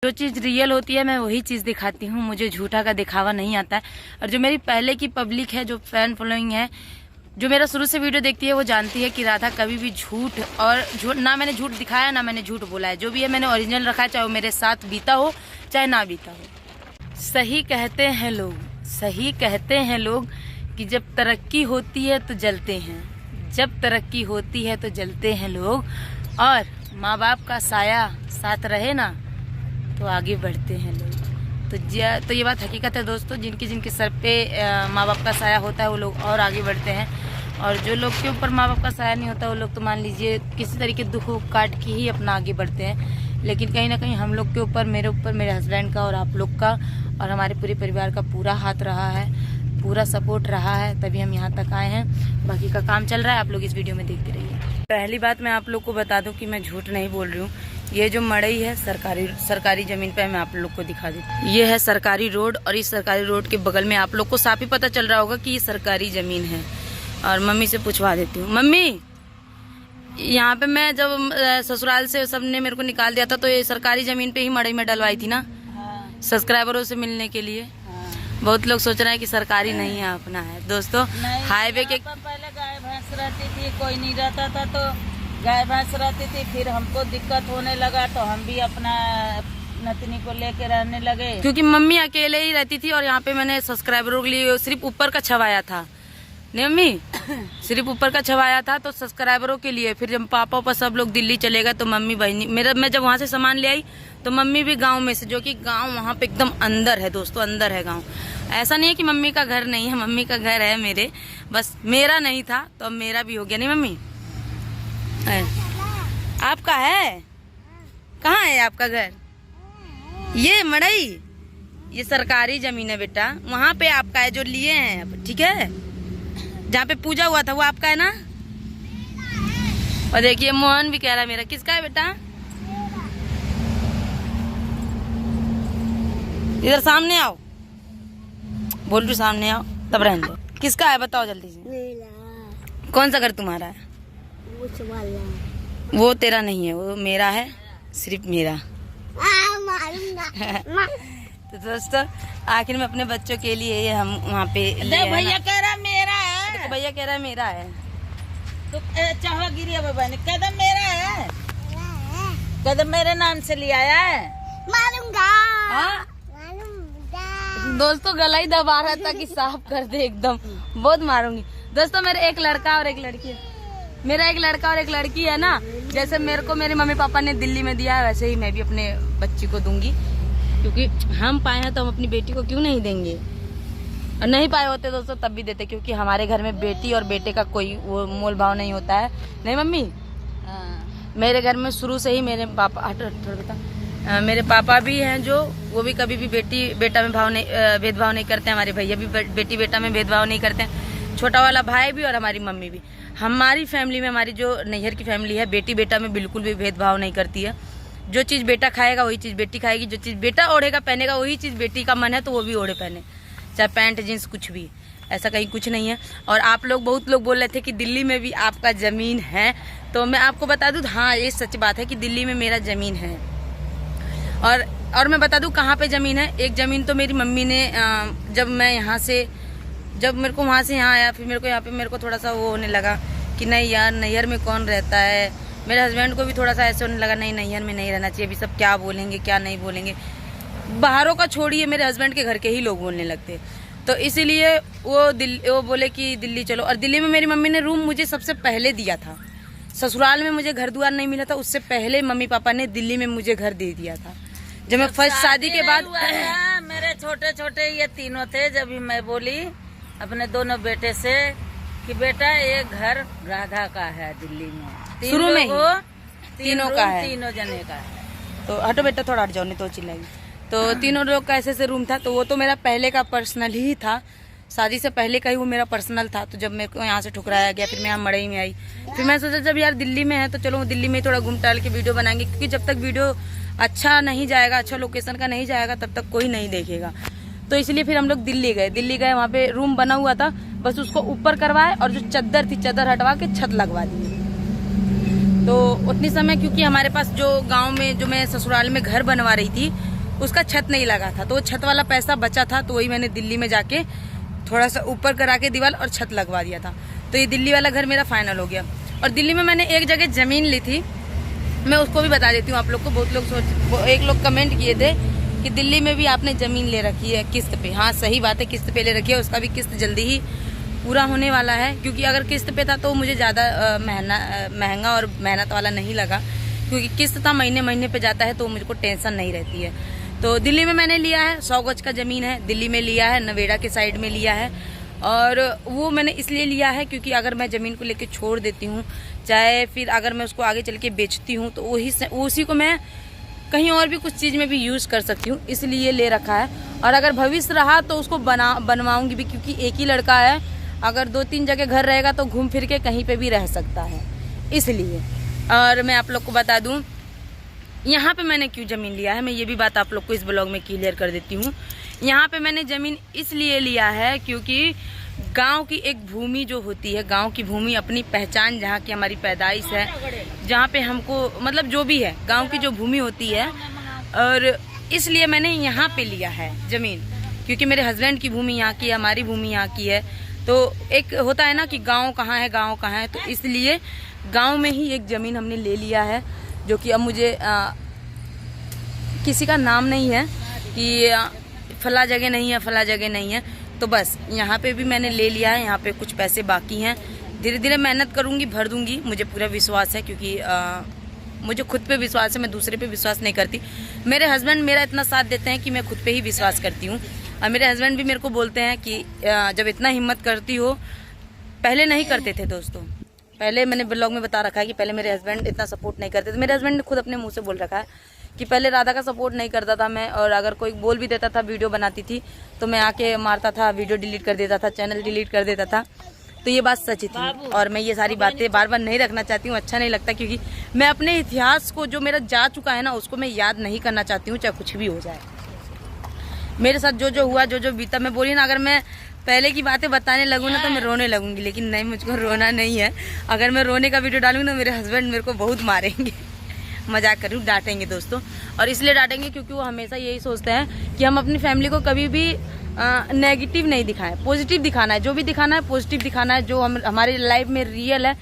जो चीज़ रियल होती है मैं वही चीज़ दिखाती हूँ, मुझे झूठा का दिखावा नहीं आता है। और जो मेरी पहले की पब्लिक है, जो फैन फॉलोइंग है, जो मेरा शुरू से वीडियो देखती है, वो जानती है कि राधा कभी भी झूठ ना मैंने झूठ दिखाया ना मैंने झूठ बोला है। जो भी है मैंने ओरिजिनल रखा है, चाहे वो मेरे साथ बीता हो चाहे ना बीता हो। सही कहते हैं लोग कि जब तरक्की होती है तो जलते हैं, जब तरक्की होती है तो जलते हैं लोग, और माँ बाप का साया साथ रहे ना तो आगे बढ़ते हैं लोग। तो ये बात हकीकत है दोस्तों, जिनके सर पे माँ बाप का साया होता है वो लोग और आगे बढ़ते हैं, और जो लोग के ऊपर माँ बाप का साया नहीं होता वो लोग तो मान लीजिए किसी तरीके दुख काट के ही अपना आगे बढ़ते हैं। लेकिन कहीं ना कहीं हम लोग के ऊपर, मेरे ऊपर, मेरे हस्बैंड का और आप लोग का और हमारे पूरे परिवार का पूरा हाथ रहा है, पूरा सपोर्ट रहा है, तभी हम यहाँ तक आए हैं। बाकी का काम चल रहा है, आप लोग इस वीडियो में देखते रहिए। पहली बात मैं आप लोग को बता दूं कि मैं झूठ नहीं बोल रही हूँ। ये जो मड़ई है सरकारी जमीन पे मैं आप लोग को दिखा देती। ये है सरकारी रोड, और इस सरकारी रोड के बगल में आप लोग को साफ ही पता चल रहा होगा कि ये सरकारी जमीन है। और मम्मी से पूछवा देती हूँ, मम्मी यहाँ पे मैं जब ससुराल से सबने मेरे को निकाल दिया था तो ये सरकारी जमीन पे ही मड़ई में डलवाई थी ना। हाँ। सब्सक्राइबरों से मिलने के लिए। हाँ। बहुत लोग सोच रहे हैं कि सरकारी नहीं है, अपना है दोस्तों। हाईवे के पहले गाय भैंस रहती थी, कोई नहीं रहता था, तो गाय भैंस रहती थी, फिर हमको दिक्कत होने लगा तो हम भी अपना नतनी को लेके रहने लगे, क्योंकि मम्मी अकेले ही रहती थी। और यहाँ पे मैंने सब्सक्राइबरों के लिए सिर्फ ऊपर का छवाया था, नहीं मम्मी सिर्फ ऊपर का छवाया था तो सब्सक्राइबरों के लिए। फिर जब पापा पर सब लोग दिल्ली चले गए तो मम्मी बहनी मैं जब वहाँ से सामान ले आई तो मम्मी भी गांव में से, जो कि गांव वहाँ पे एकदम अंदर है दोस्तों, अंदर है गांव। ऐसा नहीं है कि मम्मी का घर नहीं है, मम्मी का घर है मेरे, बस मेरा नहीं था तो अब मेरा भी हो गया। नहीं मम्मी आपका है? कहाँ है आपका घर? ये मड़ई, ये सरकारी जमीन है बेटा, वहाँ पे आपका है जो लिए हैं, ठीक है? जहाँ पे पूजा हुआ था वो आपका है ना। और देखिए मोहन भी कह रहा है मेरा। किसका है बेटा? इधर सामने आओ, बोल रही सामने आओ, तब रहने दो। किसका है बताओ जल्दी से। मेरा। कौन सा घर तुम्हारा है? वो तेरा नहीं है, वो मेरा है, सिर्फ मेरा। तो दोस्तों आखिर में अपने बच्चों के लिए हम वहाँ पे भैया कह रहा मेरा है, तो भैया कह रहा है मेरा है, तो चाहो गिरिया बाबा ने कदम मेरा है, कदम मेरे नाम से लिया है। मारूंगा। दोस्तों गला ही दबा रहा था कि साफ कर दे एकदम, बहुत मारूंगी। दोस्तों मेरे एक लड़का और एक लड़की है, मेरा एक लड़का और एक लड़की है ना। जैसे मेरे को मेरे मम्मी पापा ने दिल्ली में दिया है, वैसे ही मैं भी अपने बच्ची को दूंगी, क्योंकि हम पाए हैं तो हम अपनी बेटी को क्यों नहीं देंगे। और नहीं पाए होते दोस्तों तब भी देते, क्योंकि हमारे घर में बेटी और बेटे का कोई वो मोल भाव नहीं होता है। नहीं मम्मी? मेरे घर में शुरू से ही मेरे पापा मेरे पापा भी हैं जो, वो भी कभी भी बेटी बेटा में भेदभाव नहीं करते हैं। हमारे भैया भी बेटी बेटा में भेदभाव नहीं करते हैं, छोटा वाला भाई भी और हमारी मम्मी भी। हमारी फैमिली में, हमारी जो नैहर की फैमिली है, बेटी बेटा में बिल्कुल भी भेदभाव नहीं करती है। जो चीज़ बेटा खाएगा वही चीज़ बेटी खाएगी, जो चीज़ बेटा ओढ़ेगा पहनेगा वही चीज़ बेटी का मन है तो वो भी ओढ़े पहने, चाहे पैंट जींस कुछ भी, ऐसा कहीं कुछ नहीं है। और आप लोग, बहुत लोग बोल रहे थे कि दिल्ली में भी आपका ज़मीन है, तो मैं आपको बता दूँ, हाँ ये सच बात है कि दिल्ली में मेरा ज़मीन है। और मैं बता दूँ कहाँ पे ज़मीन है। एक ज़मीन तो मेरी मम्मी ने जब मेरे को वहाँ से यहाँ आया, फिर मेरे को यहाँ पे मेरे को थोड़ा सा वो होने लगा कि नहीं यार नैहर में कौन रहता है। मेरे हस्बैंड को भी थोड़ा सा ऐसे होने लगा, नहीं नैहर में नहीं रहना चाहिए, अभी सब क्या बोलेंगे क्या नहीं बोलेंगे। बाहरों का छोड़िए, मेरे हस्बैंड के घर के ही लोग बोलने लगते। तो इसीलिए वो बोले कि दिल्ली चलो। और दिल्ली में मेरी मम्मी ने रूम मुझे सबसे पहले दिया था। ससुराल में मुझे घर द्वार नहीं मिला था, उससे पहले मम्मी पापा ने दिल्ली में मुझे घर दे दिया था। जब मैं फर्स्ट शादी के बाद मेरे छोटे छोटे ये तीनों थे, जब मैं बोली अपने दोनों बेटे से कि बेटा ये घर राधा का है दिल्ली में, शुरू में तीनों का है, तीनों जने का है। तो हटो बेटा थोड़ा हट जाओ नहीं तो चिल्लाएगी। तो तीनों लोग का ऐसे रूम था, तो वो तो मेरा पहले का पर्सनल ही था, शादी से पहले का ही वो मेरा पर्सनल था। तो जब मेरे को यहाँ से ठुकराया गया, फिर मैं यहाँ मड़ई में आई, फिर मैं सोचा जब यार दिल्ली में है तो चलो दिल्ली में थोड़ा घूम टहल के वीडियो बनाएंगे, क्योंकि जब तक वीडियो अच्छा नहीं जाएगा, अच्छा लोकेशन का नहीं जाएगा, तब तक कोई नहीं देखेगा। तो इसलिए फिर हम लोग दिल्ली गए, वहाँ पे रूम बना हुआ था, बस उसको ऊपर करवाए और जो चद्दर थी चद्दर हटवा के छत लगवा दी। तो उतनी समय क्योंकि हमारे पास जो गांव में जो मैं ससुराल में घर बनवा रही थी उसका छत नहीं लगा था, तो वो छत वाला पैसा बचा था, तो वही मैंने दिल्ली में जाके थोड़ा सा ऊपर करा के दीवार और छत लगवा दिया था। तो ये दिल्ली वाला घर मेरा फाइनल हो गया। और दिल्ली में मैंने एक जगह जमीन ली थी, मैं उसको भी बता देती हूँ आप लोग को। बहुत लोग एक लोग कमेंट किए थे कि दिल्ली में भी आपने जमीन ले रखी है किस्त पे। हाँ सही बात है, किस्त पे ले रखी है। उसका भी किस्त जल्दी ही पूरा होने वाला है, क्योंकि अगर किस्त पे था तो मुझे ज़्यादा महंगा और मेहनत वाला नहीं लगा, क्योंकि किस्त था महीने महीने पे जाता है तो मुझको टेंशन नहीं रहती है। तो दिल्ली में मैंने लिया है, 100 गज का ज़मीन है, दिल्ली में लिया है, नवेड़ा के साइड में लिया है। और वो मैंने इसलिए लिया है क्योंकि अगर मैं ज़मीन को लेके छोड़ देती हूँ, चाहे फिर अगर मैं उसको आगे चल के बेचती हूँ, तो उसी को मैं कहीं और भी कुछ चीज़ में भी यूज़ कर सकती हूँ, इसलिए ले रखा है। और अगर भविष्य रहा तो उसको बनवाऊँगी भी, क्योंकि एक ही लड़का है, अगर 2-3 जगह घर रहेगा तो घूम फिर के कहीं पे भी रह सकता है, इसलिए। और मैं आप लोग को बता दूं यहाँ पे मैंने क्यों ज़मीन लिया है, मैं ये भी बात आप लोग को इस ब्लॉग में क्लियर कर देती हूँ। यहाँ पे मैंने ज़मीन इसलिए लिया है क्योंकि गांव की एक भूमि जो होती है, गांव की भूमि अपनी पहचान, जहाँ की हमारी पैदाइश है, जहाँ पे हमको मतलब जो भी है गांव की जो भूमि होती है, और इसलिए मैंने यहाँ पे लिया है ज़मीन, क्योंकि मेरे हस्बैंड की भूमि यहाँ की है, हमारी भूमि यहाँ की है। तो एक होता है ना कि गांव कहाँ है, गांव कहाँ है, तो इसलिए गांव में ही एक ज़मीन हमने ले लिया है, जो कि अब मुझे किसी का नाम नहीं है कि फला जगह नहीं है, फला जगह नहीं है, तो बस यहाँ पे भी मैंने ले लिया है। यहाँ पे कुछ पैसे बाकी हैं, धीरे धीरे मेहनत करूँगी, भर दूँगी, मुझे पूरा विश्वास है, क्योंकि मुझे खुद पे विश्वास है, मैं दूसरे पे विश्वास नहीं करती। मेरे हस्बैंड मेरा इतना साथ देते हैं कि मैं खुद पे ही विश्वास करती हूँ। और मेरे हस्बैंड भी मेरे को बोलते हैं कि जब इतना हिम्मत करती हो, पहले नहीं करते थे दोस्तों, पहले मैंने ब्लॉग में बता रखा है कि पहले मेरे हस्बैंड इतना सपोर्ट नहीं करते थे। मेरे हस्बैंड ने खुद अपने मुंह से बोल रखा है कि पहले राधा का सपोर्ट नहीं करता था मैं, और अगर कोई बोल भी देता था, वीडियो बनाती थी तो मैं आके मारता था, वीडियो डिलीट कर देता था, चैनल डिलीट कर देता था। तो ये बात सच थी, और मैं ये सारी बातें बार बार नहीं रखना चाहती हूँ, अच्छा नहीं लगता, क्योंकि मैं अपने इतिहास को जो मेरा जा चुका है ना, उसको मैं याद नहीं करना चाहती हूँ, चाहे कुछ भी हो जाए। मेरे साथ जो जो हुआ, जो जो बीता, मैं बोली ना, अगर मैं पहले की बातें बताने लगूँ ना तो मैं रोने लगूंगी, लेकिन नहीं, मुझको रोना नहीं है। अगर मैं रोने का वीडियो डालूंगी ना, मेरे हस्बैंड मेरे को बहुत मारेंगे, मजाक करूँ, डांटेंगे दोस्तों। और इसलिए डांटेंगे क्योंकि वो हमेशा यही सोचते हैं कि हम अपनी फैमिली को कभी भी नेगेटिव नहीं दिखाएं, पॉजिटिव दिखाना है, जो भी दिखाना है पॉजिटिव दिखाना है, जो हमारी लाइफ में रियल है।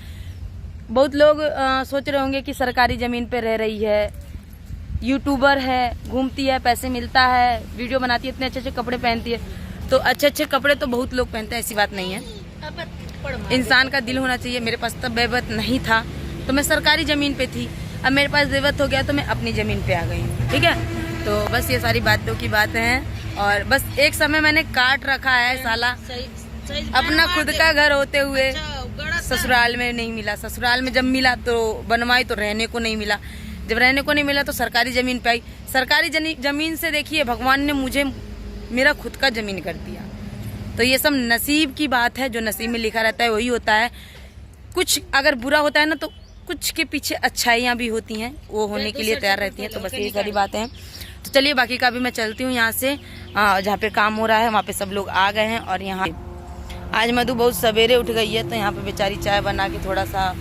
बहुत लोग सोच रहे होंगे कि सरकारी ज़मीन पे रह रही है, यूट्यूबर है, घूमती है, पैसे मिलता है, वीडियो बनाती है, इतने अच्छे अच्छे कपड़े पहनती है। तो अच्छे अच्छे कपड़े तो बहुत लोग पहनते हैं, ऐसी बात नहीं है। इंसान का दिल होना चाहिए। मेरे पास तब ज़रूरत नहीं था तो मैं सरकारी ज़मीन पे थी, अब मेरे पास ज़रूरत हो गया तो मैं अपनी ज़मीन पे आ गई हूँ, ठीक है। तो बस ये सारी बातों की बातें हैं। और बस एक समय मैंने काट रखा है साला, अपना खुद का घर होते हुए ससुराल में नहीं मिला। ससुराल में जब मिला तो बनवाई, तो रहने को नहीं मिला। जब रहने को नहीं मिला तो सरकारी ज़मीन पे आई। सरकारी ज़मीन से देखिए भगवान ने मुझे मेरा खुद का ज़मीन कर दिया। तो ये सब नसीब की बात है, जो नसीब में लिखा रहता है वही होता है। कुछ अगर बुरा होता है ना तो कुछ के पीछे अच्छाइयाँ भी होती हैं, वो होने के लिए तैयार रहती हैं। तो बस ये सारी बातें हैं। तो चलिए बाकी का भी मैं चलती हूँ यहाँ से, जहाँ पे काम हो रहा है वहाँ पे सब लोग आ गए हैं। और यहाँ आज मधु बहुत सवेरे उठ गई है, तो यहाँ पे बेचारी चाय बना के थोड़ा सा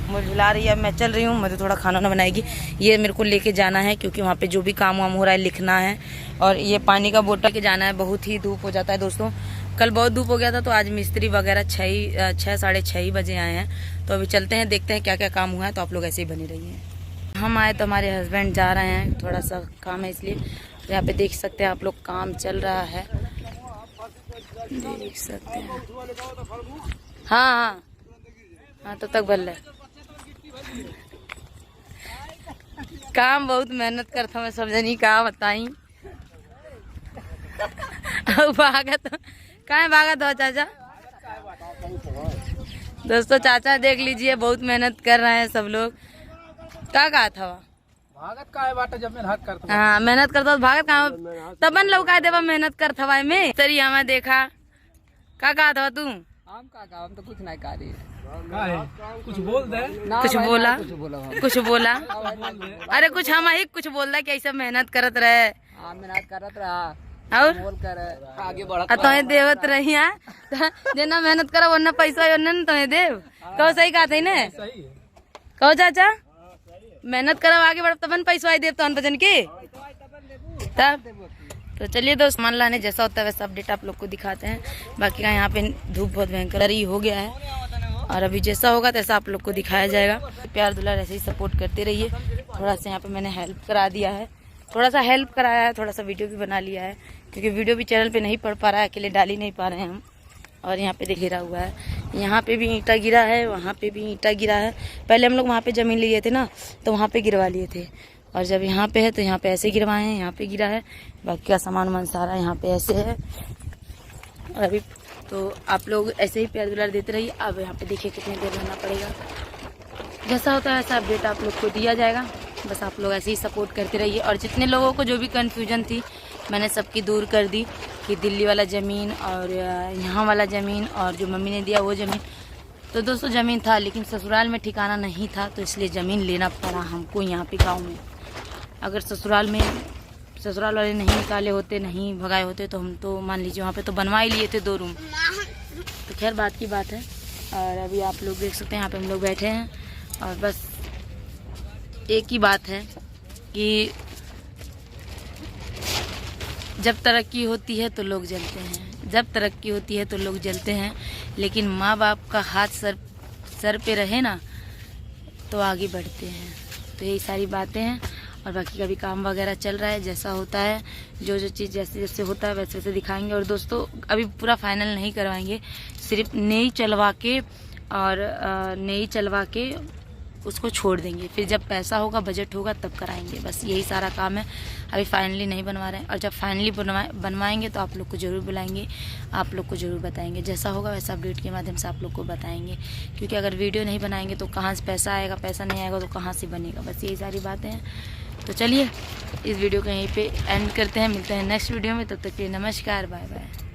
मुझे हिला रही है। मैं चल रही हूँ, मधु थोड़ा खाना ना बनाएगी। ये मेरे को लेके जाना है क्योंकि वहाँ पे जो भी काम वाम हो रहा है लिखना है। और ये पानी का बोतल के जाना है, बहुत ही धूप हो जाता है दोस्तों। कल बहुत धूप हो गया था तो आज मिस्त्री वगैरह 6 साढ़े 6 बजे आए हैं। तो अभी चलते हैं, देखते हैं क्या क्या काम हुआ है। तो आप लोग ऐसे ही बने रहिए। हम आए तो हमारे हस्बैंड जा रहे हैं, थोड़ा सा काम है इसलिए। तो यहाँ पे देख सकते हैं आप लोग, काम चल रहा है, देख सकते हैं। हाँ हाँ हाँ, तब तक भल काम बहुत मेहनत करता, मैं सब जनी का बताई। भागत कहाँ भागत हो चाचा? दोस्तों चाचा देख लीजिए, बहुत मेहनत कर रहे हैं सब लोग। क्या कहा था भागत का है बाटा, जब मेहनत करता। हाँ मेहनत करता भागत कहाँ, तबन लोग देवा मेहनत कर थवाई में तरी हमें देखा। क्या कहा था तू? हम का हम तो कुछ नहीं कर रही है। कुछ बोल दे, कुछ बोला, कुछ बोला। अरे कुछ हम ही कुछ बोल रहा कि ऐसा मेहनत करत रहे, मेहनत करत रहा और बोल कर आगे बढ़ तो देवत रही है। जेना मेहनत करो वरना पैसा वरना तो देव। कहो सही कहा था ना? कहो चाचा मेहनत करब आगे बढ़ब तबन पैसा आई देव तहन भजन के तब। तो चलिए दोस्त, सामान लाने जैसा होता है वैसा अपडेट आप लोग को दिखाते हैं। बाकी का यहाँ पे धूप बहुत भयंकर ही हो गया है और अभी जैसा होगा तैसा आप लोग को दिखाया जाएगा। प्यार दुलार ऐसे ही सपोर्ट करते रहिए। थोड़ा सा यहाँ पे मैंने हेल्प करा दिया है, थोड़ा सा हेल्प कराया है, थोड़ा सा वीडियो भी बना लिया है क्योंकि वीडियो भी चैनल पे नहीं पड़ पा रहा है, अकेले डाल ही नहीं पा रहे हैं हम। और यहाँ पे गिरा हुआ है, यहाँ पे भी ईंटा गिरा है, वहाँ पे भी ईंटा गिरा है। पहले हम लोग वहाँ पे ज़मीन लिए थे ना तो वहाँ पे गिरवा लिए थे और जब यहाँ पे है तो यहाँ पे ऐसे गिरवाए हैं, यहाँ पे गिरा है। बाकी का सामान वामान सारा यहाँ पे ऐसे है। और अभी तो आप लोग ऐसे ही प्यार दुलार देते रहिए। अब यहाँ पे देखिए कितनी देर रहना पड़ेगा, जैसा होता है वैसा अपडेट आप लोग को दिया जाएगा। बस आप लोग ऐसे ही सपोर्ट करते रहिए। और जितने लोगों को जो भी कन्फ्यूजन थी मैंने सबकी दूर कर दी कि दिल्ली वाला ज़मीन और यहाँ वाला ज़मीन और जो मम्मी ने दिया वो ज़मीन। तो दोस्तों ज़मीन था लेकिन ससुराल में ठिकाना नहीं था तो इसलिए ज़मीन लेना पड़ा हमको यहाँ पे गाँव में। अगर ससुराल वाले नहीं निकाले होते, नहीं भगाए होते तो हम तो मान लीजिए वहाँ पे तो बनवा ही लिए थे 2 रूम। तो खैर बात की बात है। और अभी आप लोग देख सकते हैं यहाँ पे हम लोग बैठे हैं और बस एक ही बात है कि जब तरक्की होती है तो लोग जलते हैं, जब तरक्की होती है तो लोग जलते हैं, लेकिन माँ बाप का हाथ सर पे रहे ना तो आगे बढ़ते हैं। तो यही सारी बातें हैं। और बाकी का भी काम वगैरह चल रहा है, जैसा होता है जो चीज़ जैसे जैसे होता है वैसे वैसे दिखाएंगे। और दोस्तों अभी पूरा फाइनल नहीं करवाएंगे, सिर्फ नई चलवा के उसको छोड़ देंगे। फिर जब पैसा होगा, बजट होगा तब कराएंगे। बस यही सारा काम है, अभी फाइनली नहीं बनवा रहे हैं। और जब फाइनली बनवाएंगे तो आप लोग को ज़रूर बुलाएंगे, आप लोग को ज़रूर बताएंगे। जैसा होगा वैसा अपडेट के माध्यम से आप लोग को बताएंगे, क्योंकि अगर वीडियो नहीं बनाएंगे तो कहाँ से पैसा आएगा, पैसा नहीं आएगा तो कहाँ से बनेगा। बस यही सारी बातें हैं। तो चलिए इस वीडियो को यहीं पे एंड करते हैं, मिलते हैं नेक्स्ट वीडियो में। तब तक के लिए नमस्कार, बाय बाय।